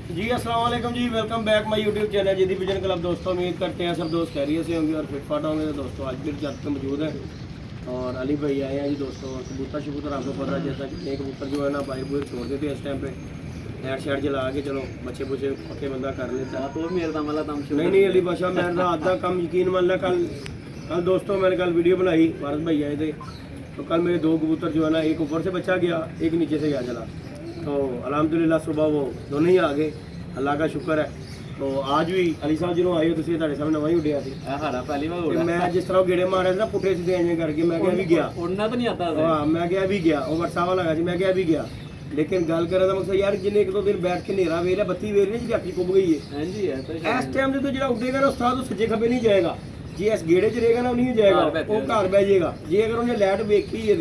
जी अस्सलाम वालेकुम जी, welcome back my YouTube channel G Vision Club. दोस्तों उम्मीद करते हैं सब दोस्त खैरियत से होंगे और फिट फाट होंगे। तो दोस्तों आज फिर छत पे मौजूद है और अली भाई आए हैं जी दोस्तों। कबूतर शबूतर आपको पता है जैसा कि एक कबूतर जो है ना बाहर बुर छोड़ देते हैं इस टाइम पे लाइट शाइट जला के चलो बच्चे बुच्चे पक्के बंदा कर लेता है। तो मेरे दम वाला दम नहीं नहीं अली बादशाह मैं रात का कम यकीन मान ला। कल दोस्तों मैंने कल वीडियो बनाई, भारत भाई आए थे तो कल मेरे दो कबूतर जो है ना एक ऊपर से बच्चा गया एक नीचे से गया चला। तो अल्हम्दुलिल्लाह सुबह वो दोनों ही आ गए, अल्लाह का शुक्र है। तो आज भी अली साहब जो आए हो तुम ਤੁਹਾਡੇ ਸਾਹਮਣੇ ਨਵਾਂ ਹੀ ਉੱਡਿਆ ਸੀ पहली बार ਤੇ ਮੈਂ ਜਿਸ ਤਰ੍ਹਾਂ ਗੇੜੇ ਮਾਰਿਆ ਸੀ ਨਾ ਪੁੱਠੇ ਸਿੱਧੇ ਐਵੇਂ ਕਰਕੇ ਮੈਂ ਕਿਹਾ ਵੀ ਗਿਆ उड़ना तो नहीं आता ਹਾਂ ਮੈਂ ਕਿਹਾ ਵੀ ਗਿਆ ਉਹ WhatsApp ਵਾਲਾ ਲਗਾ ਸੀ ਮੈਂ ਕਿਹਾ ਵੀ ਗਿਆ। लेकिन गल करें तो मकसद यार जिन्हें एक दो दिन बैठ के नेरा वेर है बत्ती वेर नहीं जी आपकी कुब गई है। हां जी है तो इस टाइम से तो जो उड़ेगा ना उस्ताद तो सज्जे खबे नहीं जाएगा जी, इस गेड़े च रहेगा ना नहीं जाएगा वो घर बह जाएगा जी। अगर उन्हें लाइट वेखी है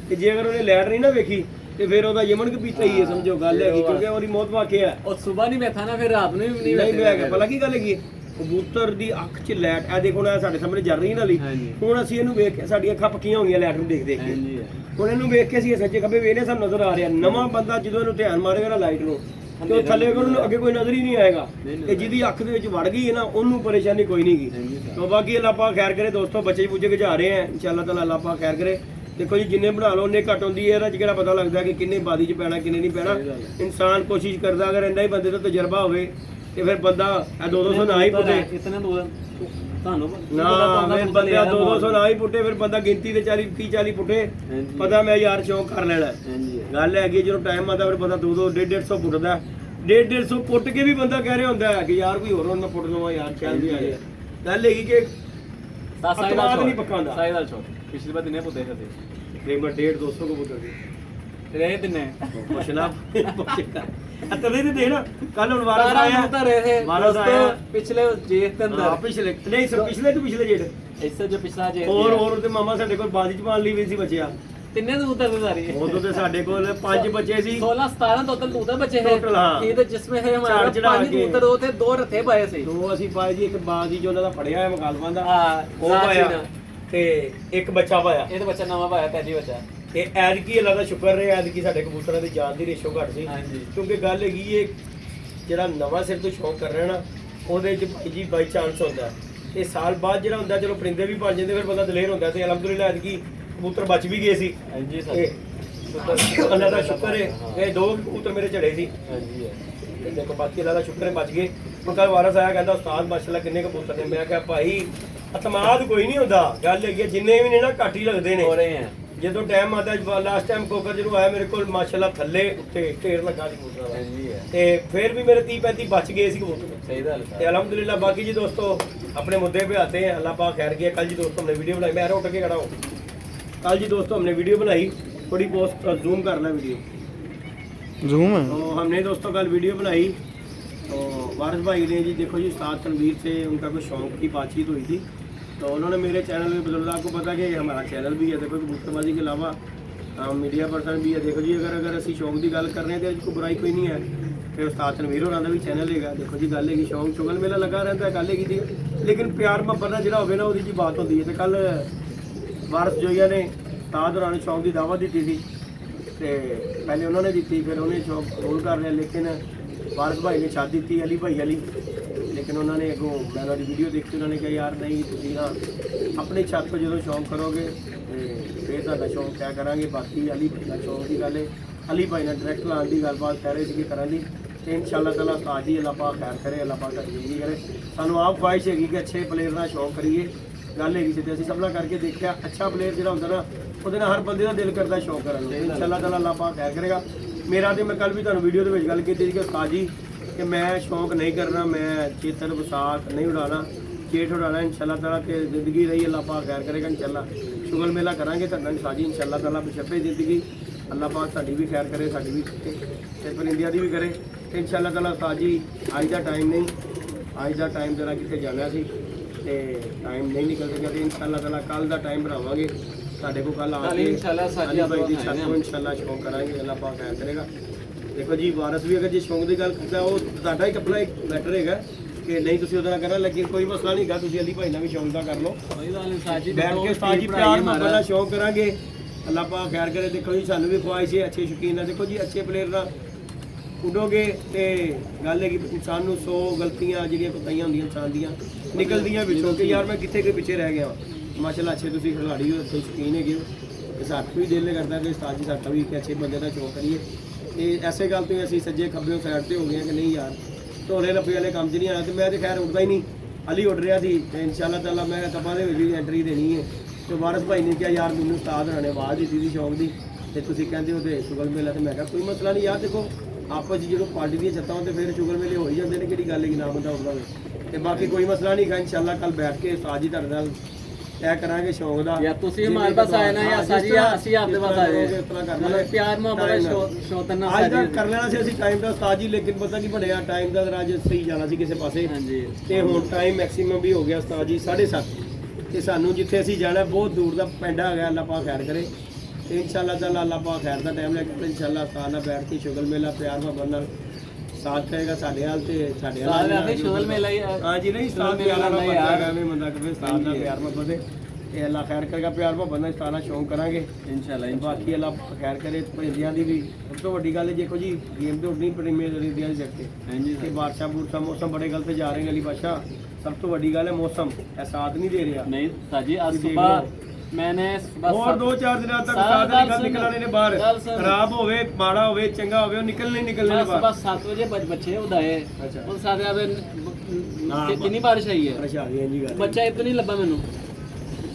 ते जे अगर उन्हें लाइट नहीं ना वेखी ਤੇ ਫਿਰ ਉਹਦਾ ਯਮਨ ਕੇ ਪੀਤਾ ਹੀ ਹੈ ਸਮਝੋ ਗੱਲ ਹੈਗੀ ਕਿਉਂਕਿ ਉਹਦੀ ਮੌਤ ਵਾਕਿਆ ਹੈ। और सुबह नहीं बैठा ना फिर रात में भी ਨਹੀਂ ਬੈਗਾ ਭਲਾ ਕੀ ਗੱਲ ਹੈਗੀ ਕਬੂਤਰ ਦੀ ਅੱਖ 'ਚ ਲਾਈਟ ਆ ਦੇਖੋ ਨਾ ਸਾਡੇ ਸਾਹਮਣੇ ਜਲ ਰਹੀ ਨਾ ਲਈ ਹੁਣ ਅਸੀਂ ਇਹਨੂੰ ਵੇਖ ਕੇ ਸਾਡੀਆਂ ਅੱਖਾਂ ਪੱਕੀਆਂ ਹੋ ਗਈਆਂ ਲਾਈਟ ਨੂੰ ਦੇਖ ਦੇਖ ਕੇ। ਹੁਣ ਇਹਨੂੰ ਵੇਖ ਕੇ ਅਸੀਂ ਸੱਜੇ ਖੱਬੇ ਵੇਖਨੇ ਸਾਨੂੰ ਨਜ਼ਰ ਆ ਰਿਹਾ। ਨਵਾਂ ਬੰਦਾ ਜਦੋਂ ਇਹਨੂੰ ਧਿਆਨ ਮਾਰੇਗਾ ਨਾ ਲਾਈਟ ਨੂੰ ਤੇ ਉਹ ਥੱਲੇ ਕੋਲ ਅੱਗੇ ਕੋਈ ਨਜ਼ਰ ਹੀ ਨਹੀਂ ਆਏਗਾ ਤੇ ਜਿਹਦੀ ਅੱਖ ਦੇ ਵਿੱਚ ਵੜ ਗਈ ਹੈ ਨਾ ਉਹਨੂੰ ਪਰੇਸ਼ਾਨੀ ਕੋਈ ਨਹੀਂ ਗੀ। तो बाकी अल्लाह पाक खैर करे दोस्तों, बच्चे पूछे के जा रहे हैं इंशाल्लाह ताला अल्लाह पाक खैर करे। देखो जी जिन्ने बना लो उन्ने घट होंदी है ਜਿਹੜਾ पता लगता है कि किन्ने बादी च पैना किन्ने नहीं पैना। इंसान कोशिश करता अगर इंना ही बंदे ਦਾ तजर्बा होवे ਤੇ ਫਿਰ ਬੰਦਾ 200 ਨਾ ਹੀ ਪੁੱਟੇ इतने दो ਤੁਹਾਨੂੰ ਨਾ ਫਿਰ ਬੰਦੇ 200 ਨਾ ਹੀ ਪੁੱਟੇ ਫਿਰ ਬੰਦਾ ਗਿਣਤੀ ਤੇ 40 30 40 ਪੁੱਟੇ ਪਤਾ ਮੈਂ ਯਾਰ ਸ਼ੌਂਕ ਕਰ ਲੈਣਾ। ਗੱਲ ਹੈਗੀ ਜਦੋਂ ਟਾਈਮ ਆਉਂਦਾ ਫਿਰ ਬੰਦਾ 200 150 ਪੁੱਟਦਾ 150 ਪੁੱਟ ਕੇ ਵੀ ਬੰਦਾ ਕਹਿ ਰਿਹਾ ਹੁੰਦਾ ਹੈ ਕਿ ਯਾਰ ਕੋਈ ਹੋਰ ਉਹਨਾਂ ਪੁੱਟ ਲਵਾਂ ਯਾਰ ਚੱਲ ਵੀ ਆ ਜਾਏ। ਗੱਲ ਹੈਗੀ ਕਿ ਅਤਮਾਦ ਨਹੀਂ ਪੱਕਾ ਹੁੰਦਾ। ਸਾਈਦਲ ਛੋਟ ਪਿਛਲੀ ਵਾਰ ਦਿਨੇ ਪੁੱਤੇ ਸੀ ਤੇ ਮੈਂ 150 200 ਕੋ ਪੁੱਟਦੇ ਰਹੇ ਦਿਨੇ ਪੁੱਛਣਾ ਤਦੇ ਤੇ ਦੇਣਾ ਕੱਲ ਹੁਣ ਵਾਰਸ ਆਇਆ ਤਾਂ ਰਹੇ थे ਵਾਰਸ ਆਇਆ ਪਿਛਲੇ ਜੇਠ ਦੇ ਅੰਦਰ ਪਿਛਲੇ ਨਹੀਂ ਸਰ ਪਿਛਲੇ ਤੋਂ ਪਿਛਲੇ ਜੇਠ ਇਸੇ ਜੋ ਪਿਛਲਾ ਜੇਠ ਹੋਰ ਤੇ ਮਾਮਾ ਸਾਡੇ ਕੋਲ ਬਾਜੀ ਚ ਪਾਣ ਲਈ ਵੀ ਸੀ ਬੱਚਿਆ ਤਿੰਨੇ ਤੋਂ ਉਤਰਦੇ ਸਾਰੀ ਉਦੋਂ ਤੇ ਸਾਡੇ ਕੋਲ 5 ਬੱਚੇ ਸੀ 16 17 ਟੋਟਲ ਕਬੂਤਰ ਬੱਚੇ ਹੈ ਟੋਟਲ ਹਾਂ ਇਹ ਤੇ ਜਿਸਮੇ ਹੈ ਹਮਾਰਾ 5 ਕਬੂਤਰ ਉਹ ਤੇ 2 ਰੱਥੇ ਪਾਏ ਸੀ ਦੋ ਅਸੀਂ ਪਾਏ ਜੀ, ਇੱਕ ਬਾਜੀ ਜੋ ਉਹਨਾਂ ਦਾ ਫੜਿਆ ਹੋਇਆ ਮਕਾਲਮਾਂ ਦਾ ਹਾਂ ਉਹ ਪਾਇਆ ਤੇ ਇੱਕ ਬੱਚਾ ਪਾਇਆ। ਇਹ ਤਾਂ ਬੱਚਾ ਨਵਾਂ ਪਾਇਆ ਪਹਿਲੀ ਬੱਚਾ ਤੇ ਐਤਕੀ ਅੱਲਾ ਦਾ ਸ਼ੁਕਰ ਰਿਹਾ ਐਤਕੀ ਸਾਡੇ ਕਬੂਤਰਾਂ ਦੀ ਜਾਨ ਦੀ ਰੇਸ਼ੋ ਘੱਟ ਸੀ ਕਿਉਂਕਿ ਗੱਲ ਹੈਗੀ ਇਹ ਜਿਹੜਾ ਨਵਾਂ ਸਿਰ ਤੋਂ ਸ਼ੌਂਕ ਕਰ ਰਿਹਾ ਨਾ ਉਹਦੇ ਚ ਭਾਈ ਜੀ ਬਾਈ ਚਾਂਸ ਹੁੰਦਾ ਤੇ ਸਾਲ ਬਾਅਦ ਜਿਹੜਾ ਹੁੰਦਾ ਚਲੋ ਪਰਿੰਦੇ ਵੀ ਬਣ ਜਾਂਦੇ ਫਿਰ ਬੰਦਾ ਦਲੇਰ ਹੁੰਦਾ ਤੇ ਅਲਹਮਦੁਲਿਲਾ ਐਤਕੀ ਕਬੂਤਰ ਬਚ ਵੀ ਗਏ ਸੀ। ਹਾਂਜੀ ਸਰ ਅੱਲਾ ਦਾ ਸ਼ੁਕਰ ਹੈ ਇਹ ਦੋ ਕਬੂਤਰ ਮੇਰੇ ਝੜੇ ਸੀ। ਹਾਂਜੀ ਤੇ ਦੇਖੋ ਬਾਕੀ ਅੱਲਾ ਦਾ ਸ਼ੁਕਰ ਹੈ ਬਚ ਗਏ। ਹੁਣ ਕੱਲ ਵਾਰਸ ਆਇਆ ਕਹਿੰਦਾ ਉਸਤਾਦ ਮਾਸ਼ਾਅੱਲਾ ਕਿੰਨੇ ਕਬੂਤਰ ਨੇ। ਮੈਂ ਕਿਹਾ ਭਾਈ ਅਤਮਾਦ ਕੋਈ ਨਹੀਂ ਹੁੰਦਾ, ਗੱਲ ਹੈਗੀ ਜਿੰਨੇ ਵੀ ਨੇ ਨਾ ਘੱਟ ਹੀ ਲੱਗਦੇ ਨੇ। ਹੋ ਰਹੇ ਹੈ ਜਦੋਂ ਟਾਈਮ ਆਉਂਦਾ ਲਾਸਟ ਟਾਈਮ ਕੋਕਰ ਜਦੋਂ ਆਇਆ ਮੇਰੇ ਕੋਲ ਮਾਸ਼ਾਅੱਲਾ ਥੱਲੇ ਉੱਤੇ ਢੇਰ ਲੱਗਾ ਸੀ ਕਬੂਤਰਾਂ ਦਾ ਹਾਂਜੀ ਹੈ ਤੇ ਫਿਰ ਵੀ ਮੇਰੇ 30 35 ਬਚ ਗਏ ਸੀ ਕਬੂਤਰ ਸਹੀ ਗੱਲ ਤੇ ਅਲਹਮਦुलिल्लाह। बाकी जी दोस्तों अपने मुद्दे पे आते हैं, अल्लाह पाक खैर किया। कल जी दोस्तों हमने वीडियो बनाई, मैं उठ के खड़ा हूँ। कल जी दोस्तों हमने वीडियो बनाई, थोड़ी पोस्ट जूम करना वीडियो जूम है तो हमने दोस्तों कल वीडियो बनाई तो वारिस भाई ने जी देखो जी उस्ताद तनवीर से उनका कोई शौक की बातचीत हुई थी तो उन्होंने मेरे चैनल में बदौलत आपको पता कि हमारा चैनल भी है देखो कबूतरबाजी के अलावा मीडिया पर्सन भी है। देखो जी अगर असी शौक की गल कर रहे हैं तो कोई बुराई कोई नहीं है। फिर उस्ताद तनवीर होना भी चैनल है देखो जी गल है शौक चुगल मेला लगा रहता है गल है जी लेकिन प्यार मुहब्बत का जो हो जी बात होती है। तो कल वारिस जोइया ने उस्ताद होना ने शौक की दावत दी थी तो पहले उन्होंने दी फिर उन्हें शौक कबूल कर लिया लेकिन वारिस भाई ने छाती दी अली भाई अली लेकिन उन्होंने अगों मैं उन्होंने वीडियो देखी उन्होंने कहा यार नहीं तुम ना अपनी छत पर जो शौक करोगे तो फिर तुहाडा शौक क्या करांगे। बाकी अली भाई का शौक की गल है अली भाई ने डायरैक्ट लाने की गलबात कह रहे थे करा दी तो इंशाअल्लाह ताला उस्ताद जी अल्लाह पाक खैर करे अल्लाह पाक जिंदगी करे। सानू आप ख्वाहिश हैगी कि अच्छे प्लेयर का शौक करिए। गल हैगी जिद्दां असीं सबना करके देखिया अच्छा प्लेयर जिहड़ा हुंदा ना ਉਹਦੇ ਨਾਲ ਹਰ ਬੰਦੇ ਦਾ ਦਿਲ ਕਰਦਾ ਸ਼ੌਕ ਕਰਨ ਨੂੰ। ਇੰਸ਼ਾਅੱਲਾ ਤਾਲਾ ਅੱਲਾਹ ਪਾਕ ਖੈਰ ਕਰੇਗਾ। ਮੇਰਾ ਤੇ ਮੈਂ ਕੱਲ ਵੀ ਤੁਹਾਨੂੰ ਵੀਡੀਓ ਦੇ ਵਿੱਚ ਗੱਲ ਕੀਤੀ ਸੀ ਕਿ ਉਸਤਾਦ ਜੀ कि मैं शौक नहीं करना, मैं चेतन विसाख नहीं उड़ाना, चेट उड़ाना इंशाअल्लाह ताला के ज़िंदगी रही अल्लाह पाक खैर करेगा इंशाअल्लाह। शुगल मेला करांगे तो साजी इंशाअल्लाह ताला बशर्ते ज़िंदगी अल्लाह पाक साड़ी भी खैर करे साड़ी भी ते परिंदिया की भी करे इंशाअल्लाह ताला। साजी अज का टाइम नहीं, अज का टाइम जरा कितने जाना सी ते टाइम नहीं निकल सकिया तो इंशाअल्लाह ताला कल का टाइम बनावांगे साढ़े को कल आके इंशाअल्लाह भाई की छत को इंशाअल्लाह शौक करांगे अल्लाह पाक खैर करेगा। देखो जी वारिस भी अगर जो शौक की गल करता वो तुहाडा एक अपना एक मैटर है कि नहीं तुसीं उहदा करना लेकिन कोई मसला नहीं गा तुसीं अली भाई नाल भी शौक दा कर लो बैठ के उस्ताद जी प्यार मुहब्बत नाल शौक करांगे अल्लाह पाक खैर करे। देखो जी सानू भी ख्वाहिश है अच्छे शौकीन है देखो जी अच्छे प्लेयर का ਉੱਡੋਗੇ ਤੇ ਗੱਲ ਹੈ ਕਿ ਇਨਸਾਨ ਨੂੰ 100 ਗਲਤੀਆਂ ਜਿਹੜੀਆਂ ਕੋਤਾਹੀਆਂ ਹੁੰਦੀਆਂ ਇਨਸਾਨ ਦੀਆਂ ਨਿਕਲਦੀਆਂ ਵਿੱਚੋਂ ਕਿ ਯਾਰ ਮੈਂ ਕਿੱਥੇ ਕਿ ਪਿੱਛੇ ਰਹਿ ਗਿਆ ਮਾਸ਼ਾਅੱਲਾ ਅੱਛੇ ਤੁਸੀਂ ਖਿਡਾਰੀ ਹੋ ਤੇ ਸ਼ੌਕੀਨ ਹੈਗੇ ਹੋ ਤੇ ਸਾਡਾ ਵੀ ਦਿਲ ਕਰਦਾ ਕਿ ਉਸਤਾਦ ਜੀ ਸਾਡਾ ਵੀ ਇੱਕ ਅੱਛੇ ਬੰਦੇ ਦਾ ਸ਼ੌਕ ਕਰੀਏ ਤੇ ਐਸੇ ਗੱਲ ਤੋਂ ਹੀ ਅਸੀਂ ਸੱਜੇ ਖੱਬੇ ਸਾਈਡ ਤੇ ਹੋ ਗਏ ਕਿ ਨਹੀਂ ਯਾਰ ਢੋਲੇ ਰੱਬੇ ਵਾਲੇ ਕੰਮ 'ਚ ਨਹੀਂ ਆਇਆ ਤੇ ਮੈਂ ਤੇ ਖੈਰ ਉੱਡਦਾ ਹੀ ਨਹੀਂ ਅਲੀ ਉੱਡ ਰਿਹਾ ਸੀ ਤੇ ਇਨਸ਼ਾਅੱਲਾ ਤਾਲਾ ਮੈਂ ਕਪਾਂ ਦੇ ਵਿੱਚ ਵੀ ਐਂਟਰੀ ਦੇਣੀ ਹੈ ਤੇ ਵਾਰਸ ਭਾਈ ਨੇ ਕਿਹਾ ਯਾਰ ਮੈਨੂੰ ਉਸਤਾਦ ਹੋਣਾ ਨੇ ਆਵਾਜ਼ ਦਿੱਤੀ ਸੀ ਸ਼ੌਕ ਦੀ ਤੇ ਤੁਸੀਂ ਕਹਿੰਦੇ ਹੋ ਤੇ ਸ਼ੁਗਰ ਮੇਲਾ ਤੇ ਮੈਂ ਕਿਹਾ ਕੋਈ ਮਸਲਾ ਨਹੀਂ ਯਾਰ ਦੇਖੋ ਆਪਸ 'ਚ ਜਦੋਂ ਪਾਰਟੀ ਦੀਆਂ ਛੱਤਾਂ ਤੇ ਫਿਰ ਸ਼ੁਗਰ ਮੇਲੇ ਹੋ ਹੀ ਜਾਂਦੇ ਨੇ ਕਿਹੜੀ ਗੱਲ ਹੈ ਕਿ ਨਾ ਬੰਦਾ ਉੱਡਦਾ ਹੋਵੇ ਤੇ ਬਾਕੀ ਕੋਈ ਮਸਲਾ ਨਹੀਂ ਗਾ ਇਨਸ਼ਾਅੱਲਾ ਕੱਲ ਬੈਠ ਕੇ ਉਸਤਾਦ ਜੀ ਤੁਹਾਡੇ ਨਾਲ ਤੈਅ ਕਰਾਂਗੇ ਸ਼ੌਕ ਦਾ या तुसी हमारे पास आए ना या साजी या ਅਸੀਂ ਆਪਦੇ ਪਾਸ ਆਏ ਇਸ ਤਰ੍ਹਾਂ ਕਰਨਾ ਮਤਲਬ ਪਿਆਰ ਮੁਹੱਬਤ ਸ਼ੌਤਨ ਨਾਲ ਅੱਜ ਸਾਜੀ ਤੱਕ ਕਰ ਲੈਣਾ ਸੀ ਅਸੀਂ ਟਾਈਮ ਦਾ ਉਸਤਾਦ ਜੀ ਲੇਕਿਨ ਪਤਾ ਕੀ ਬਣਿਆ ਟਾਈਮ ਦਾ ਅੱਜ ਸਹੀ ਜਾਣਾ ਸੀ ਕਿਸੇ ਪਾਸੇ ਹਾਂਜੀ ਤੇ ਹੁਣ ਟਾਈਮ ਮੈਕਸਿਮਮ ਵੀ ਹੋ ਗਿਆ ਉਸਤਾਦ ਜੀ 7:30 ਤੇ ਸਾਨੂੰ ਜਿੱਥੇ ਅਸੀਂ ਜਾਣਾ ਬਹੁਤ ਦੂਰ ਦਾ ਪਿੰਡ ਆ ਗਿਆ ਅੱਲਾਹ ਪਾਕ ਖੈਰ ਕਰੇ ਤੇ ਇਨਸ਼ਾਅੱਲਾ ਤਾਲਾ ਅੱਲਾਹ ਪਾਕ ਖੈਰ ਦਾ ਟਾਈਮ ਲੈ ਕੇ ਇਨਸ਼ਾਅੱਲਾ ਉਸਤਾਦ ਨਾਲ ਬੈਠ ਕੇ ਸ਼ੁਗਰ ਮੇਲਾ ਪਿਆਰ ਮੁਹੱਬਤ ਨਾਲ ਸਾਥ ਕਰੇਗਾ ਸਾਡੇ ਹਾਲ ਤੇ ਸਾਡੇ ਹਾਲ ਸਾਰੇ ਸ਼ੁਗਰ ਮੇਲਾ ਹੀ ਹਾਂ ਜੀ ਨਹੀਂ ਉਸਤਾਦ ਪਿਆਰ ਨਾਲ ਬੰਦਾ ਐਵੇਂ ਬੰਦਾ ਕਹੇ ਉਸਤਾਦ ਨਾਲ ਪਿਆਰ ਮੁਹੱਬਤ ਹੈ ਤੇ ਅੱਲਾਹ ਖੈਰ ਕਰੇਗਾ ਪਿਆਰ ਮੁਹੱਬਤ ਨਾਲ ਸਾਰਾ ਸ਼ੌਂਕ ਕਰਾਂਗੇ ਇਨਸ਼ਾਅੱਲਾ ਬਾਕੀ ਅੱਲਾਹ ਖੈਰ ਕਰੇ ਭੇਜਿਆਂ ਦੀ ਵੀ ਸਭ ਤੋਂ ਵੱਡੀ ਗੱਲ ਹੈ ਦੇਖੋ ਜੀ ਗੇਮ ਤੇ ਉੱਡਣੀ ਪ੍ਰੀਮੀਅਰ ਇੰਡੀਆ ਦੀ ਜਗਤੇ ਹਾਂਜੀ ਤੇ ਬਾਦਸ਼ਾਹ ਬੂਰਸ਼ਾਹ ਮੌਸਮ ਬੜੇ ਗਲਤ ਜਾ ਰਹੇ ਨੇ ਅਲੀ ਬਾਦਸ਼ਾਹ ਸਭ ਤੋਂ ਵੱਡੀ ਗੱਲ ਹੈ ਮੌਸਮ ਇਹ ਸਾਥ ਨਹੀਂ ਦੇ ਰਿਹਾ नहीं साजी आज सुबह मैंने ਹੋਰ 2-4 ਦਿਨਾਂ ਤੱਕ ਸਾਥ ਦੀ ਗੱਲ ਨਿਕਲਣੇ ਨੇ ਬਾਹਰ ਖਰਾਬ ਹੋਵੇ ਮਾੜਾ ਹੋਵੇ ਚੰਗਾ ਹੋਵੇ ਉਹ ਨਿਕਲਣੇ ਨੇ ਬਾਹਰ सुबह 7 बजे बच्चे उदाए अच्छा। उन सारे अब कितनी बारिश आई है ਪਰੇਸ਼ਾਨੀ ਹੈ ਜੀ ਗੱਲ बच्चा एक तो नहीं लब्बा मैनू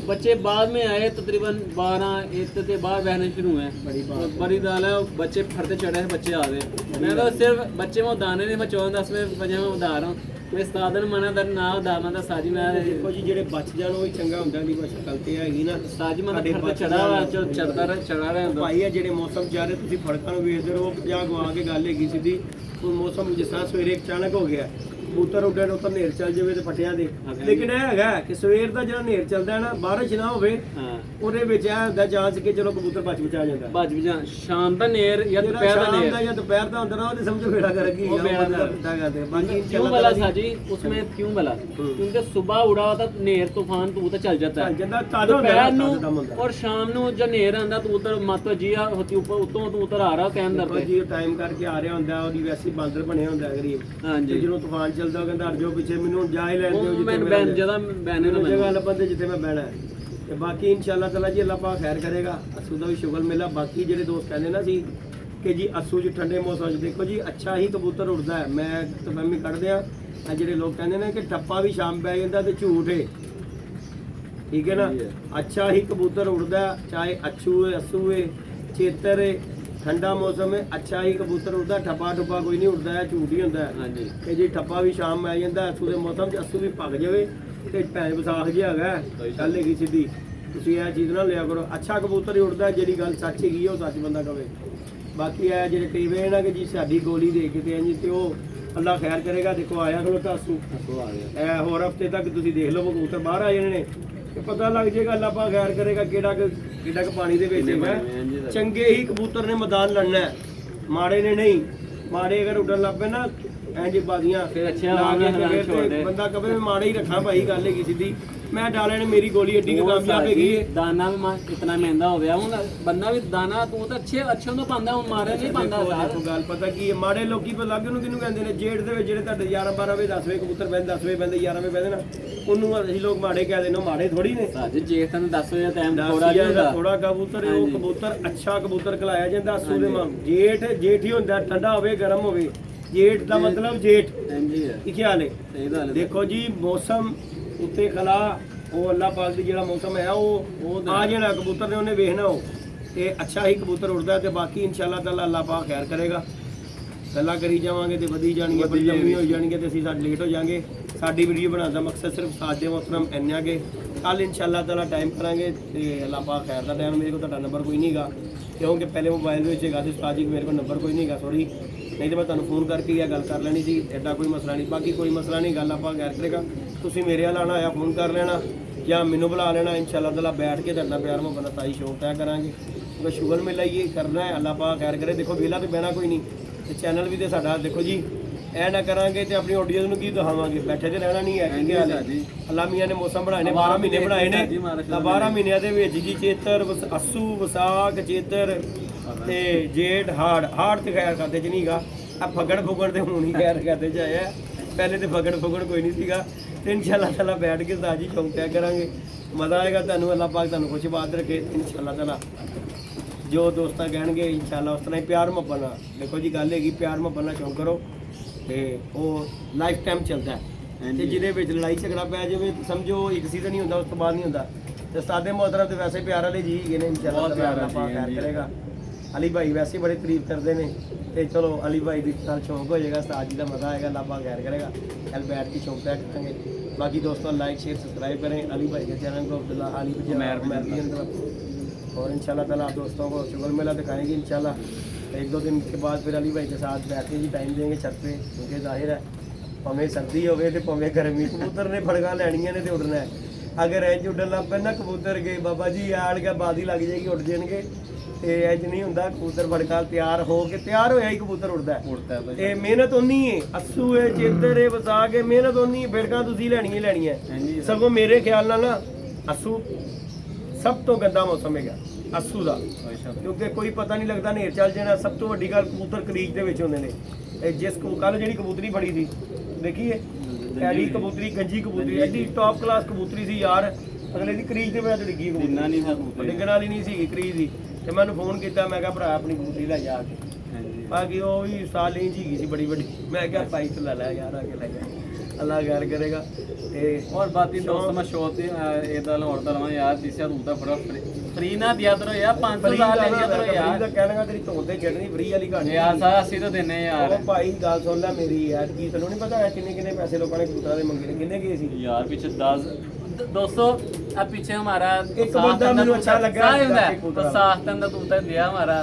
बच्चे बाद में आए तकरीबन 12 एक के बाद बहने शुरू हुए बड़ी बात बड़ी दाल है बच्चे फटते चढ़े हैं बच्चे आ गए मैं तो सिर्फ बच्चे में उदाने नहीं मैं 14-10 बजे में उदा रहा हूँ कोई उस्ताद ने मना दर ना उदा मैं तो साजी मैं ਦੇਖੋ ਜੀ ਜਿਹੜੇ ਬਚ ਜਾਣ ਉਹ ਹੀ ਚੰਗਾ ਹੁੰਦਾ ਨਹੀਂ ਬਸ ਗੱਲ ਤੇ ਹੈਗੀ ਨਾ साजी मैं तो फटते चढ़ा हुआ जो चढ़ा रहे हैं ਭਾਈ ਆ ਜਿਹੜੇ ਮੌਸਮ ਜਾ ਰਹੇ ਤੁਸੀਂ ਫੜਕਾਂ ਨੂੰ ਵੇਖਦੇ ਰਹੋ 50 ਗਵਾ ਕੇ ਗੱਲ ਹੈਗੀ ਸਿੱਧੀ ਹੁਣ ਮੌਸਮ ਜਿਸ ਤਰ੍ਹਾਂ ਸਵੇਰੇ ਅਚਾਨਕ ਹੋ ਗਿਆ ਕਬੂਤਰ ਉੱਡਣ ਉੱਤਰ ਨੇਰ ਚੱਲ ਜਾਵੇ ਤੇ ਪੱਟਿਆਂ ਦੇ ਲੇਕਿਨ ਇਹ ਹੈਗਾ ਕਿ ਸਵੇਰ ਦਾ ਜਿਹੜਾ ਨੇਰ ਚੱਲਦਾ ਹੈ ਨਾ ਬਾਰਿਸ਼ ਨਾ ਹੋਵੇ हाँ ਉਹਦੇ ਵਿੱਚ ਇਹ ਹੁੰਦਾ ਚਾਂਸ ਕਿ ਚਲੋ ਕਬੂਤਰ ਬਚ ਬਚਾ ਜਾਂਦਾ बाज भी जा शाम का नेर या ਜਿਹੜਾ दोपहर का ਸ਼ਾਮ नेर ਦਾ ਜਾਂ ਦੁਪਹਿਰ ਦਾ ਹੁੰਦਾ ਨਾ ਉਹਦੇ ਸਮਝੋ ਬੇੜਾ ਕਰ ਗਈ ਉਹ ਬੇੜਾ ਕਰ। ਕਰਦੇ ਬਾਕੀ क्यों भला साजी उसमें क्यों भला क्योंकि सुबह उड़ा होता नेर तूफान तो उधर चल जाता है ਜਿੰਦਾ ਤਾਜ਼ਾ ਹੁੰਦਾ दोपहर ਨਾ ਨੂੰ ਤਾਜ਼ਾ ਹੁੰਦਾ और शाम ਨੂੰ जब नेर आंदा तो उधर मत जिया होती ऊपर उतों तो उतर आ रहा कहन ਦੇਖੋ दर ਜੀ ਟਾਈਮ ਕਰਕੇ ਆ ਰਿਹਾ ਹੁੰਦਾ ਉਹਦੀ ਵੈਸੀ ਬਾਂਦਰ ਬਣਿਆ ਹੁੰਦਾ ਗਰੀਬ हां ਤੇ जी ਜਦੋਂ ਤੂਫਾਨ ਚੱਲਦਾ ਉਹ ਕਹਿੰਦਾ ਅਰਜੋ ਪਿੱਛੇ ਮੈਨੂੰ ਜਾ ਹੀ ਲੈਣ ਦਿਓ वो मैं ਜਿੱਥੇ बैन ज्यादा बैने ना ਜਗ੍ਹਾ ਲੱਭਣ ਤੇ ਜਿੱਥੇ ਮੈਂ ਬਹਿਣਾ ਹੈ। ਤੇ ਬਾਕੀ ਇਨਸ਼ਾਅੱਲਾ ਤਾਲਾ ਜੀ ਅੱਲਾਹ ਪਾਕ ਖੈਰ ਕਰੇਗਾ ਅਸੂ ਦਾ ਵੀ ਸ਼ੁਗਰ ਮੇਲਾ ਬਾਕੀ ਜਿਹੜੇ ਦੋਸਤ ਕਹਿੰਦੇ ਨਾ ਸੀ ਕਿ ਜੀ ਅਸੂ ਜੀ ਠੰਡੇ ਮੌਸਮ 'ਚ ਦੇਖੋ ਜੀ ਅੱਛਾ ਹੀ ਕਬੂਤਰ ਉੱਡਦਾ ਹੈ ਮੈਂ ਤਮੰਮੀ ਕੱਢਦੇ ਆ ਆ ਜਿਹੜੇ ਲੋਕ ਕਹਿੰਦੇ ਨੇ ਕਿ ਟੱਪਾ ਵੀ ਸ਼ਾਮ ਪੈ ਜਾਂਦਾ ਤੇ ਝੂਠ ਹੈ ਠੀਕ ਹੈ ਨਾ ਅੱਛਾ ਹੀ ਕਬੂਤਰ ਉੱਡਦਾ ਹੈ, ਚਾਹੇ ਅੱਛੂ ਹੈ ਅਸੂ ਹੈ ਚੇਤਰ ਹੈ ਠੰਡਾ ਮੌਸਮ ਹੈ ਅੱਛਾ ਹੀ ਕਬੂਤਰ ਉੱਡਦਾ ਠੱਪਾ ਠੁੱਪਾ ਕੋਈ ਨਹੀਂ ਉੱਡਦਾ ਹੈ ਝੂਠ ਹੀ ਹੁੰਦਾ ਹੈ हां जी ਕਿ ਜੀ ਠੱਪਾ ਵੀ ਸ਼ਾਮ ਪੈ ਜਾਂਦਾ ਅਸੂ ਦੇ ਮੌਸਮ 'ਚ ਅਸੂ ਵੀ ਭੱਗ ਜਾਵੇ ਤੇ ਭੈਣ ਵਿਸਾਖ ਜਿਹਾ ਹੈਗਾ ਗੱਲ ਹੈਗੀ ਸਿੱਧੀ ਤੁਸੀਂ ਇਹ ਚੀਜ਼ ਨਾ ਲਿਆ ਕਰੋ ਅੱਛਾ ਕਬੂਤਰ ਹੀ ਉੱਡਦਾ ਜਿਹੜੀ ਗੱਲ ਸੱਚ ਹੈਗੀ ਹੈ ਉਹ ਸੱਚ ਬੰਦਾ ਕਵੇ ਬਾਕੀ ਇਹ ਜਿਹੜੇ ਕਈ ਵੇ ਨਾ ਕਿ ਜੀ ਸਾਡੀ ਗੋਲੀ ਦੇ ਕੇ ਤੇ ਇੰਜ ਤੇ ਉਹ ਅੱਲਾ ਖੈਰ ਕਰੇਗਾ ਦੇਖੋ ਆਇਆ ਖਲੋਤਾ ਅਸੂ तो आ गया ਇਹ ਹੋਰ ਹਫਤੇ ਤੱਕ ਤੁਸੀਂ ਦੇਖ ਲਓ ਕਬੂਤਰ ਬਾਹਰ ਆ ਜਾਣੇ ਨੇ ਤੇ ਪਤਾ ਲੱਗ ਜਾਏਗਾ ਅੱਲਾ ਪਾ ਖੈਰ ਕਰੇਗਾ ਕਿਹੜਾ ਕੁ ਪਾਣੀ ਦੇ ਵਿੱਚ ਹੈ ਚੰਗੇ ਹੀ ਕਬੂਤਰ ਨੇ ਮੈਦਾਨ ਲੜਨਾ ਹੈ ਮਾੜੇ ਨੇ ਨਹੀਂ ਮਾੜੇ ਅਗਰ ਉੱਡਣ ਲੱਗ ਪਏ ਨਾ ਇੰਜ ਬਾਜ਼ੀਆਂ ਫਿਰ ਅੱਛੇ ਲਾ ਕੇ ਆਵਾਂਗੇ ਫਿਰ ਛੋੜ ਤੇ ਦੇ। ਬੰਦਾ ਕਵੇ ਮੈਂ ਮਾੜੇ ਹੀ ਰੱਖਾਂ ਭਾਈ ਗੱਲ ਹੈਗੀ ਸਿੱਧੀ ਮੈਂ ਡਾਲੇ ਨੇ ਮੇਰੀ ਗੋਲੀ ਏਡੀ ਕੁ ਕਾਮਯਾਬ ਹੈਗੀ ਹੈ दाना भी इतना महंगा हो गया हूं बंदा भी दाना तू तो अच्छे तो पांदा हूं मारे नहीं पांदा ਦੇਖੋ ਗੱਲ ਪਤਾ ਕੀ ਹੈ ਮਾੜੇ ਲੋਕੀ ਪਤਾ ਲੱਗ ਉਹਨੂੰ ਕਿਹਨੂੰ ਕਹਿੰਦੇ ਨੇ ਜੇਠ ਦੇ ਵਿੱਚ ਜਿਹੜੇ ਤੁਹਾਡੇ 11 12 ਵੇ 10 ਵੇ ਕਬੂਤਰ ਬੈਂਦੇ 10 ਵੇ ਬੈਂਦੇ 11 ਵੇ ਬੈਂਦੇ ਨਾ ਉਹਨੂੰ ਅਸੀਂ ਲੋਕ ਮਾੜੇ ਕਹਿ ਦਿੰਦੇ ਮਾੜੇ ਥੋੜੀ ਨੇ साजी जेठ तन 10 बजे टाइम थोड़ा ਥੋੜਾ नहीं ਜਿਹਾ होता ਥੋੜਾ ਕਬੂਤਰ ਹੈ, ਉਹ ਕਬੂਤਰ ਅੱਛਾ ਕਬੂਤਰ ਕਲਾਇਆ ਜਾਂਦਾ ਅਸੂ ਦੇ ਵਾਂਗ ਜੇਠ ਹੀ ਹੁੰਦਾ ਠੰਡਾ ਹੋਵੇ ਗਰਮ ਹੋਵੇ ਜੇਠ ਦਾ ਮਤਲਬ ਜੇਠ हां जी ਕੀ ਖਿਆਲ ਹੈ सही गल है ਦੇਖੋ ਜੀ ਮੌਸਮ ਉੱਤੇ ਖਲਾ ਉਹ ਅੱਲਾਹ ਪਾਕ ਦੀ ਜਿਹੜਾ ਮੌਸਮ ਹੈ ਉਹ ਆ ਜਿਹੜਾ ਕਬੂਤਰ ਨੇ ਉਹਨੇ ਵੇਖਣਾ ਉਹ ਤੇ ਅੱਛਾ ਹੀ ਕਬੂਤਰ ਉੱਡਦਾ ਤੇ ਬਾਕੀ ਇਨਸ਼ਾਅੱਲਾ ਤਾਲਾ ਅੱਲਾਹ ਪਾਕ ਖੈਰ ਕਰੇਗਾ ਗੱਲਾਂ ਕਰੀ ਜਾਵਾਂਗੇ ਤੇ ਵਧੀ ਜਾਣਗੇ ਬੜੀ ਲੰਮੀ ਹੋ ਜਾਣਗੇ ਤੇ ਅਸੀਂ ਸਾਡੇ ਲੇਟ ਹੋ ਜਾਾਂਗੇ ਸਾਡੀ ਵੀਡੀਓ ਬਣਾਉਣ ਦਾ ਮਕਸਦ ਸਿਰਫ ਸਾਦੇ ਮੁਹਤਰਮ ਇੰਨਾ ਕਿ ਕੱਲ ਇਨਸ਼ਾਅੱਲਾ ਤਾਲਾ ਟਾਈਮ ਕਰਾਂਗੇ ਤੇ ਅੱਲਾਹ ਪਾਕ ਖੈਰ ਦਾ ਟਾਈਮ ਮੇਰੇ ਕੋਲ ਤੁਹਾਡਾ ਨੰਬਰ ਕੋਈ ਨਹੀਂਗਾ ਕਿਉਂਕਿ ਪਹਿਲੇ ਮੋਬਾਈਲ ਦੇ ਵਿੱਚ ਹੈਗਾ ਸੀ ਉਸਤਾਦ ਜੀ ਮੇਰੇ ਕੋਲ ਨੰਬਰ ਕੋਈ ਨਹੀਂਗਾ ਸੌਰੀ ਨਹੀਂ ਤੇ ਮੈਂ ਤੁਹਾਨੂੰ ਫੋਨ ਕਰਕੇ ਇਹ ਗੱਲ ਕਰ ਲੈਣੀ ਸੀ ਐਡਾ ਕੋਈ ਮਸਲਾ ਨਹੀਂ ਬਾਕੀ ਕੋਈ ਮਸਲਾ ਨਹੀਂ ਗੱਲ ਆਪਾਂ ਖੈਰ ਕਰੇਗਾ ਤੁਸੀਂ ਮੇਰੇ ਵੱਲ ਆਉਣਾ ਆਇਆ ਫੋਨ ਕਰ ਲੈਣਾ ਜਾਂ ਮੈਨੂੰ ਬੁਲਾ ਲੈਣਾ ਇਨਸ਼ਾਅੱਲਾ ਤਾਲਾ ਬੈਠ ਕੇ ਤੁਹਾਡਾ ਪਿਆਰ ਮੁਹੱਬਤ ਤਾਈ ਸ਼ੌਕ ਤੈਅ ਕਰਾਂਗੇ ਕਿਉਂਕਿ ਸ਼ੁਗਰ ਮੇਲਾ ਇਹ ਕਰਨਾ ਹੈ ਅੱਲਾਹ ਪਾਕ ਖੈਰ ਕਰੇ ਦੇਖੋ ਵਿਹਲਾ ਤੇ ਬਹਿਣਾ ਕੋਈ ਨਹੀਂ ਤੇ ਚੈਨਲ ਵੀ ਤੇ ਸਾਡਾ ਦੇਖੋ ਜੀ ਐ ਨਾ ਕਰਾਂਗੇ ਤੇ ਆਪਣੀ ਆਡੀਅנס ਨੂੰ ਕੀ ਦਿਖਾਵਾਂਗੇ ਬੈਠੇ ਤੇ ਰਹਿਣਾ ਨਹੀਂ ਹੈ ਕੀ ਹਾਲ ਹੈ ਅੱਲਾਹ ਮੀਆਂ ਨੇ ਮੌਸਮ ਬਣਾਏ ਨੇ 12 ਮਹੀਨੇ ਬਣਾਏ ਨੇ ਤਾਂ 12 ਮਹੀਨਿਆਂ ਦੇ ਵਿੱਚ ਜੀ ਚੇਤਰ ਅਸੂ ਵਿਸਾਖ ਚੇਤਰ ਤੇ ਜੇਠ ਹਾੜ ਤੇ ਖੈਰ ਖਾਤੇ ਚ ਨਹੀਂਗਾ ਆ ਫਗੜ ਫੁਗੜ ਤੇ ਹੁਣ ਹੀ ਖੈਰ ਕਰਦੇ ਜਾਇਆ, ਪਹਿਲੇ ਤੇ ਫਗੜ ਫੁਗੜ ਕੋਈ ਨਹੀਂ ਸੀਗਾ। ਤੇ ਇਨਸ਼ਾਅੱਲਾ ਤਾਲਾ ਬੈਠ ਕੇ ਉਸਤਾਦ ਜੀ ਸ਼ੌਂਕ ਤੈਅ ਕਰਾਂਗੇ, ਮਜ਼ਾ ਆਏਗਾ ਤੁਹਾਨੂੰ। ਅੱਲਾਹ ਪਾਕ ਤੁਹਾਨੂੰ ਖੁਸ਼ ਬਾਤ ਰੱਖੇ ਇਨਸ਼ਾਅੱਲਾ ਤਾਲਾ। ਜੋ ਦੋਸਤਾਂ ਕਹਿਣਗੇ ਇਨਸ਼ਾਅੱਲਾ ਉਸ ਤਰ੍ਹਾਂ ਹੀ ਪਿਆਰ ਮੁਹੱਬਤ ਨਾਲ, ਦੇਖੋ ਜੀ ਗੱਲ ਹੈਗੀ ਪਿਆਰ ਮੁਹੱਬਤ ਨਾਲ ਸ਼ੌਂਕ ਕਰੋ ਤੇ ਉਹ ਲਾਈਫ ਟਾਈਮ ਚੱਲਦਾ ਹੈ। ਤੇ ਜਿਹਦੇ ਵਿੱਚ ਲੜਾਈ ਝਗੜਾ ਪੈ ਜਾਵੇ ਸਮਝੋ ਇੱਕ ਸੀਜ਼ਨ ਹੀ ਹੁੰਦਾ, ਉਸ ਤੋਂ ਬਾਅਦ ਨਹੀਂ ਹੁੰਦਾ। ਤੇ ਸਾਦੇ ਮੁਹੱਤਰਮ ਤੇ ਵੈਸੇ ਪਿਆਰ ਵਾਲੇ ਜੀ ਹੈਗੇ ਨੇ, ਇਨਸ਼ਾਅੱਲਾ ਤਾਲਾ ਅੱਲਾਹ ਪਾਕ ਖੈਰ ਕਰੇਗਾ। ਅਲੀ ਭਾਈ ਵੈਸੇ ਬੜੇ ਤਾਰੀਫ ਕਰਦੇ ਨੇ ਤੇ ਚਲੋ ਅਲੀ ਭਾਈ ਦੀ ਨਾਲ ਸ਼ੌਂਕ ਹੋ ਜਾਏਗਾ, ਉਸਤਾਦ ਜੀ ਦਾ ਮਜ਼ਾ ਆਏਗਾ, ਅੱਲਾਹ ਪਾਕ ਖੈਰ ਕਰੇਗਾ। ਕੱਲ बैठ के शौक तय करेंगे। बाकी दोस्तों लाइक शेयर सब्सक्राइब करें अली भाई के चैनल को, अब्दुल्ला अली और इंशाल्लाह ताला आप दोस्तों को शुगर मेला दिखाएंगे इंशाल्लाह। एक दो दिन के बाद फिर अली भाई के साथ बैठने की टाइम देंगे छत पे, क्योंकि जाहिर है भावें सर्दी होवे ते भावें गर्मी, कबूतर ने फड़का लैनियां ने ते उड़ना है। अगर इंज उड़न लग पे ना कबूतर के बाबा जी आड़ के बादी लग जाएगी, उड़ जाएंगे। ਤੇ ਇੰਜ ਨਹੀਂ ਹੁੰਦਾ, ਕਬੂਤਰ ਫੜਕਾ ਤਿਆਰ ਹੋ ਕੇ ਤਿਆਰ ਹੋਇਆ ਹੀ ਕਬੂਤਰ ਉੜਦਾ ਹੈ। ਤੇ ਮਿਹਨਤ ਉਨੀ ਹੈ, ਅੱਸੂ ਹੈ, ਚੇਤਰ ਹੈ, ਵਸਾ ਕੇ ਮਿਹਨਤ ਉਨੀ ਹੈ, ਫਿੜਕਾਂ ਤੁਸੀਂ ਲੈਣੀਆਂ ਲੈਣੀਆਂ। ਸਗੋਂ ਮੇਰੇ ਖਿਆਲ ਨਾਲ ਨਾ ਅੱਸੂ ਸਭ ਤੋਂ ਗੰਦਾ ਮੌਸਮ ਹੈਗਾ ਅੱਸੂ ਦਾ, ਕਿਉਂਕਿ ਕੋਈ ਪਤਾ ਨਹੀਂ ਲੱਗਦਾ, ਨੇਰ ਚੱਲ ਜਾਣਾ। ਸਭ ਤੋਂ ਵੱਡੀ ਗੱਲ ਕਬੂਤਰ ਕਰੀਜ ਦੇ ਵਿੱਚ ਹੁੰਦੇ ਨੇ। ਇਹ ਜਿਸ ਕੱਲ ਜਿਹੜੀ ਕਬੂਤਰੀ ਫੜੀ ਸੀ ਦੇਖੀਏ, ਐਡੀ ਕਬੂਤਰੀ ਗੰਜੀ ਕਬੂਤਰੀ, ਐਡੀ ਟੌਪ ਕਲਾਸ ਕਬੂਤਰੀ ਸੀ ਯਾਰ, ਅਗਲੇ ਦੀ ਕਰੀਜ ਦੇ ਵਿੱਚ ਡਿੱਗੀ ਕਬੂਤਰੀ, ਡਿੱਗਣ ਵਾਲੀ ਨਹੀਂ ਸੀਗੀ ਕਰੀਜ ਦੀ। ਤੇ ਮੈਨੂੰ ਫੋਨ ਕੀਤਾ, ਮੈਂ ਕਿਹਾ ਭਰਾ ਆਪਣੀ ਕਬੂਤਰੀ ਲੈ ਜਾ ਕੇ। ਬਾਕੀ ਉਹ ਵੀ ਸਾਲ ਇੰਚ ਹੀ ਸੀ ਬੜੀ ਵੱਡੀ, ਮੈਂ ਕਿਹਾ ਭਾਈ ਤੂੰ ਲੈ ਲੈ ਯਾਰ ਆ ਕੇ ਲੈ ਜਾ, ਅੱਲਾਹ ਖੈਰ ਕਰੇਗਾ। ਤੇ और बाकी दोस्तों मैं शो ते इधर और तरह यार जिसे दूसरा बड़ा फ्री ना दिया करो यार, 500 ले लिया करो यार। ਦਾ ਕਹਿਣਾ ਤੇਰੀ ਧੋਣ ਤੇ ਚੜਨੀ ਫਰੀ ਵਾਲੀ ਕਹਾਣੀ यार सारा ਅਸੀਂ ਤਾਂ ਦਿੰਨੇ ਯਾਰ। ਉਹ ਭਾਈ ਗੱਲ ਸੁਣ ਲੈ ਮੇਰੀ ਯਾਰ, ਕੀ ਤੈਨੂੰ ਨਹੀਂ ਪਤਾ ਕਿੰਨੇ ਕਿੰਨੇ ਪੈਸੇ ਲੋਕਾਂ ਨੇ ਕਬੂਤਰਾਂ ਦੇ ਮੰਗੇ ਨੇ, ਕਿੰਨੇ ਗਏ ਸੀ यार पीछे 10 दोस्तों अब पीछे हमारा एक बंदा मैंने अच्छा लगा तो सास्तन ਦਾ ਤੂਤਾ ਲਿਆ ਹਮਾਰਾ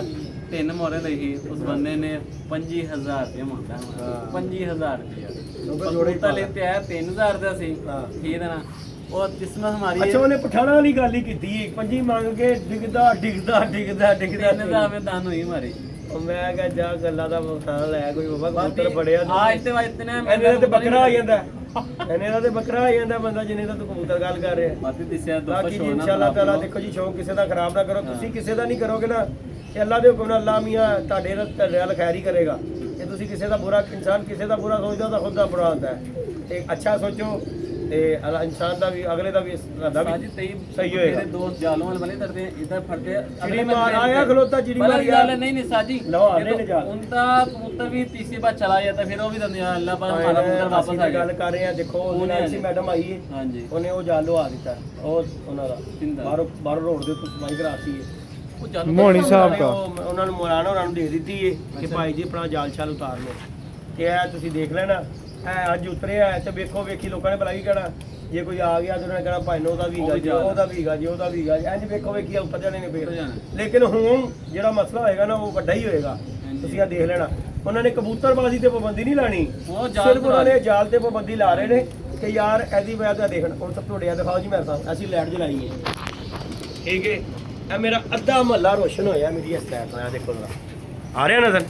3 ਮੋਰੇ ਲਈ, ਉਸ ਬੰਦੇ ਨੇ 25000 ਰੁਪਏ ਮੰਗਦਾ ਹਮਾਰਾ, 25000 ਰੁਪਏ जोड़ा लेते आया 3000 ਦਾ ਸੀ। ਠੀਕ ਹੈ ਨਾ, ਉਹ ਕਿਸਮਤ ਹਮਾਰੀ। ਅੱਛਾ ਉਹਨੇ ਪਠਾਣਾ ਵਾਲੀ ਗੱਲ ਹੀ ਕੀਤੀ, ਪੰਜੀ ਮੰਗ ਕੇ ਡਿੱਗਦਾ ਡਿੱਗਦਾ ਡਿੱਗਦਾ ਡਿੱਗਦਾ 3000 में दान हुई हमारी। ਮੈਂ ਕਿਹਾ ਜਾ ਗੱਲਾਂ ਦਾ ਮਖਾਨ ਲੈ ਕੋਈ ਬਾਬਾ ਕਬੂਤਰ ਬੜਿਆ ਅੱਜ ਤੇ ਇਤਨੇ ਇਹਨੇ ਦਾ ਤੇ ਬੱਕਰਾ ਆ ਜਾਂਦਾ, ਇਹਨੇ ਦਾ ਤੇ ਬੱਕਰਾ ਆ ਜਾਂਦਾ ਬੰਦਾ ਜਿਹਨੇ ਦਾ ਤੂੰ ਕਬੂਤਰ ਗੱਲ ਕਰ ਰਿਹਾ। ਬਾਕੀ ਜੀ ਇਨਸ਼ਾਅੱਲਾ ਤਾਲਾ ਦੇਖੋ ਜੀ ਸ਼ੌਕ ਕਿਸੇ ਦਾ ਖਰਾਬ ਨਾ ਕਰੋ, ਤੁਸੀਂ ਕਿਸੇ ਦਾ ਨਹੀਂ ਕਰੋਗੇ ਨਾ ਤੇ ਅੱਲਾ ਦੇ ਹੁਕਮ ਨਾਲ ਅੱਲਾ ਮੀਆਂ ਤੁਹਾਡੇ ਨਾਲ ਖੈਰ ਹੀ ਕਰੇਗਾ। ਜੇ ਤੁਸੀਂ ਕਿਸੇ ਦਾ ਬੁਰਾ ਇਨਸਾਨ ਕਿਸੇ ਦਾ ਬੁਰਾ ਸੋਚਦਾ ਤਾਂ ਖੁਦ ਦਾ ਬੁਰਾ ਹੁੰਦਾ ਹੈ। ਤੇ ਅੱਛਾ ਸੋਚੋ ਤੇ ਅੱਲਾ ਇਨਸਾਨ ਦਾ ਵੀ ਅਗਲੇ ਦਾ ਵੀ ਤੁਹਾਡਾ ਵੀ ਸਹੀ ਹੋਏਗਾ। मेरे दोस्त जालों वाले बने करते हैं इधर फटते चिड़ी मार आया खलोता चिड़ी मार गया नहीं नहीं साजी उनका कबूतर भी तीसरी बार चला जाता, फिर वो भी अल्लाह पाक हमारा कबूतर वापस आ गया। ਗੱਲ ਕਰ ਰਹੇ ਆ ਦੇਖੋ ਉਹਨੇ ਐਸੀ ਮੈਡਮ ਆਈ ਹੈ, ਹਾਂਜੀ ਉਹਨੇ ਉਹ ਜਾਲੋ ਆ ਦਿੱਤਾ, ਉਹ ਉਹਨਾਂ ਦਾ ਬਾਹਰੋਂ ਰੋਡ ਦੇ ਉੱਤੇ ਸਫਾਈ ਕਰਾਤੀ ਹੈ ਮੋਹਣੀ ਸਾਹਿਬ ਦਾ, ਉਹਨਾਂ ਨੂੰ ਮੌਲਾਨਾ ਉਹਨਾਂ ਨੂੰ ਦੇ ਦਿੱਤੀ ਹੈ ਕਿ ਭਾਈ ਜੀ ਆਪਣਾ ਜਾਲ ਛਾਲ ਉਤਾਰ ਲਓ। ਤੇ ਇਹ ਤੁਸੀਂ ਦੇਖ ਲੈਣਾ, ਇਹ ਅੱਜ ਉਤਰਿਆ ਤੇ ਵੇਖੋ ਵੇਖੀ ਲੋਕਾਂ ਨੇ ਬੁਲਾਈ ਕਹਿਣਾ, ਜੇ ਕੋਈ ਆ ਗਿਆ ਤੇ ਉਹਨਾਂ ਨੇ ਕਹਿਣਾ ਭਾਈ ਨੂੰ ਉਹਦਾ ਵੀ ਹੈਗਾ ਜੀ, ਉਹਦਾ ਵੀ ਹੈਗਾ ਜੀ, ਉਹਦਾ ਵੀ ਹੈਗਾ ਜੀ, ਇੰਜ ਵੇਖੋ ਵੇਖੀ ਉੱਤਰ ਜਾਣੇ ਨੇ ਫੇਰ। ਲੇਕਿਨ ਹੁਣ ਜਿਹੜਾ ਮਸਲਾ ਹੋਏਗਾ ਨਾ ਉਹ ਵੱਡਾ ਹੀ ਹੋਏਗਾ, ਤੁਸੀਂ ਆ ਦੇਖ ਲੈਣਾ। ਉਹਨਾਂ ਨੇ ਕਬੂਤਰਬਾਜ਼ੀ ਤੇ ਪਾਬੰਦੀ ਨਹੀਂ ਲਾਣੀ, ਸਿਰਫ ਉਹਨਾਂ ਨੇ ਜਾਲ ਤੇ ਪਾਬੰਦੀ ਲਾ ਰਹੇ ਨੇ ਕਿ ਯਾਰ ਇਹਦੀ ਵਜ੍ਹਾ ਤੇ ਦੇਖਣ। ਹੁਣ ਸਭ ਤੋਂ ਵੱਡਿਆ ਦਿਖਾਓ ਜੀ ਮੇਰੇ ਸਾਹਮਣੇ, ਅਸੀਂ ਲਾਈਟ ਜਲਾਈ ਹੈ, ਠੀਕ ਹੈ। ਇਹ ਮੇਰਾ ਅੱਧਾ ਮਹੱਲਾ ਰੋਸ਼ਨ ਹੋਇਆ ਮੇਰੀ ਇਸ ਲਾਈਟ ਨਾਲ, ਦੇਖੋ ਜਰਾ ਆ ਰਿਹਾ ਨਜ਼ਰ,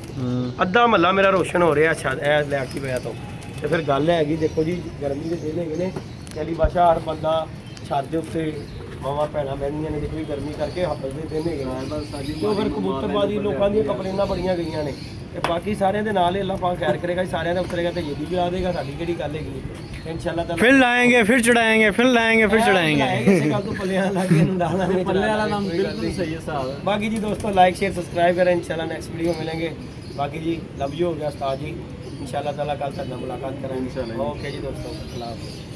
ਅੱਧਾ ਮਹੱਲਾ ਮੇਰਾ ਰੋਸ਼ਨ ਹੋ ਰਿਹਾ ਅੱਛਾ ਇਹ ਲਾਈਟ ਦੀ ਵਜ੍ਹਾ ਤੋਂ। ਤੇ ਫਿਰ ਗੱਲ ਹੈਗੀ ਦੇਖੋ ਜੀ ਗਰਮੀ ਦੇ ਦਿਨ ਹੈਗੇ ਨੇ, ਪਹਿਲੀ ਬਾਸ਼ਾ ਹਰ ਬੰਦਾ ਛੱਤ ਦੇ ਉੱਤੇ ਮਾਵਾਂ ਭੈਣਾਂ ਬਹਿੰਦੀਆਂ ਨੇ, ਦੇਖੋ ਜੀ ਗਰਮੀ ਕਰਕੇ ਹੱਫੜ ਦੇ ਦਿਨ ਹੈਗੇ ਨੇ। ਤੇ ਫਿਰ ਕਬੂਤਰਬਾਜ਼ੀ ਲੋਕਾਂ ਦੀਆਂ ਕੰਪਲੇਨਾਂ ਬੜੀਆਂ ਗਈਆਂ ਨੇ। ਤੇ ਬਾਕੀ ਸਾਰਿਆਂ ਦੇ ਨਾਲ ਹੀ ਅੱਲਾਹ ਪਾਕ ਖੈਰ ਕਰੇਗਾ, ਸਾਰਿਆਂ ਦਾ ਉਤਰੇਗਾ ਤੇ ਇਹ ਵੀ ਲਾ ਦੇਗਾ, ਸਾਡੀ ਕਿਹੜੀ ਗੱਲ ਹੈਗੀ इंशाल्लाह ताला। फिर लाएंगे फिर चढ़ाएंगे फिर लाएंगे फिर चढ़ाएंगे। इसे कल तो पल्ले लागे डालना में पल्ले वाला नाम बिल्कुल सही है साहब। बाकी जी दोस्तों लाइक शेयर सब्सक्राइब करें, इंशाल्लाह नेक्स्ट वीडियो मिलेंगे। बाकी जी लव यू हो गया उस्ताद जी, इंशाल्लाह ताला कल तक मुलाकात करेंगे। ओके जी दोस्तों, अल्लाह हाफ़िज़।